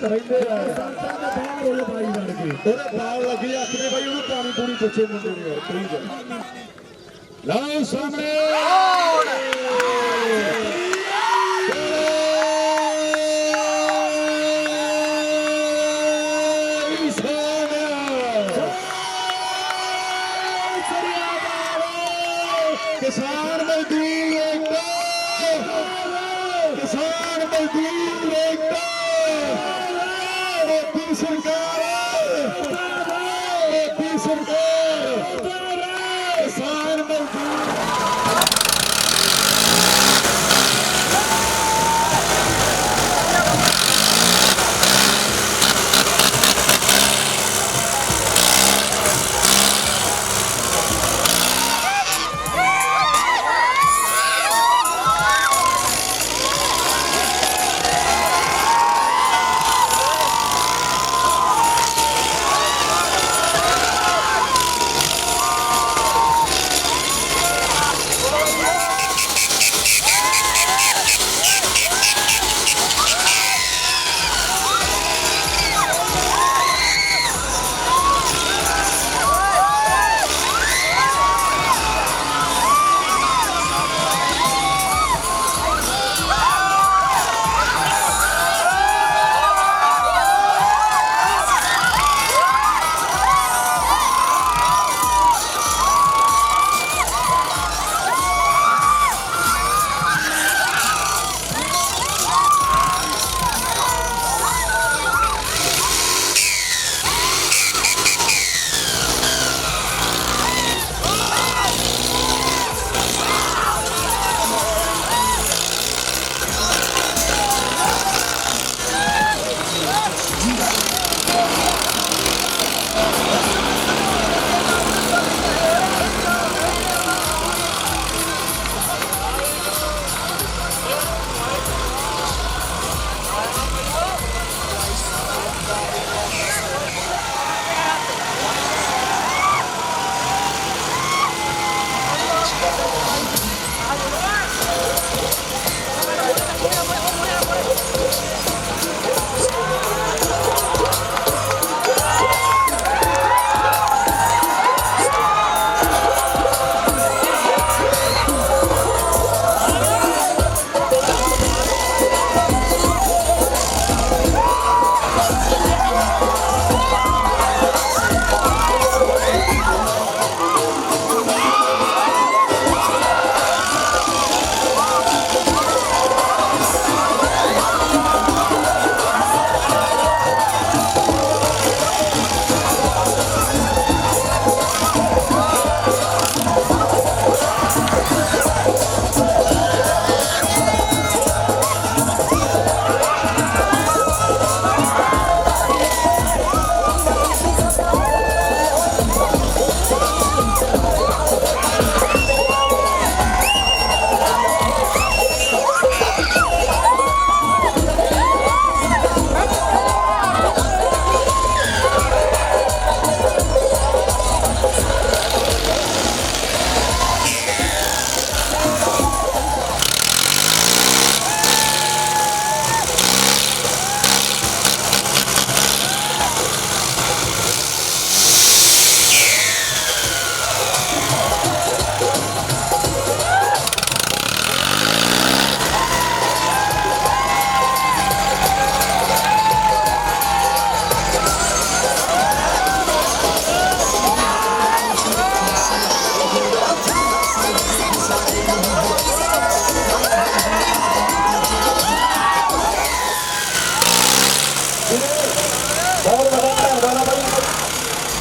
ਰਹਿੰਦੇ ਆ ਸੰਤਾਂ ਦੇ ਬਾਹਰ ਹੋਏ ਬਾਈ ਵੜ ਕੇ ਉਹਦੇ ਬਾਲ ਲੱਗੀ ਅੱਖ ਦੇ ਬਾਈ ਉਹਨੂੰ ਪਾਣੀ ਪੂਣੀ ਪੁੱਛੇ ਮੁੰਡੇ ਨੇ ਯਾਰ ਠੀਕ ਹੈ ਲਓ ਸਾਹਮਣੇ किसान मजदूर एकता किसान मजदूर एकता मोदी सरकार मोदी सरकार किसान मजदूर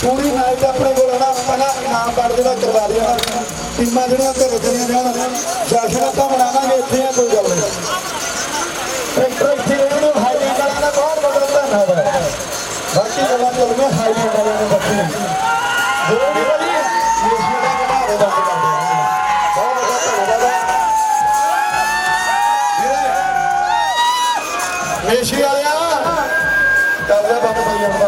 पूरी मैच अपने को पहला इनाम कार्ड जो करवा देना टीमां जो घर चलिया जान जश्न तो मनावे इतने है कोई गल नहीं ट्रैक्टर हाईलैंड वालों का बहुत बहुत धन्यवाद है बाकी गल्लां चल गई हाईलैंड वालों ने बच्चे जो भी भाई एशिया का घटारे बंद कर दिया बहुत बहुत धन्यवाद है एशिया वाले कर दे बंद भाई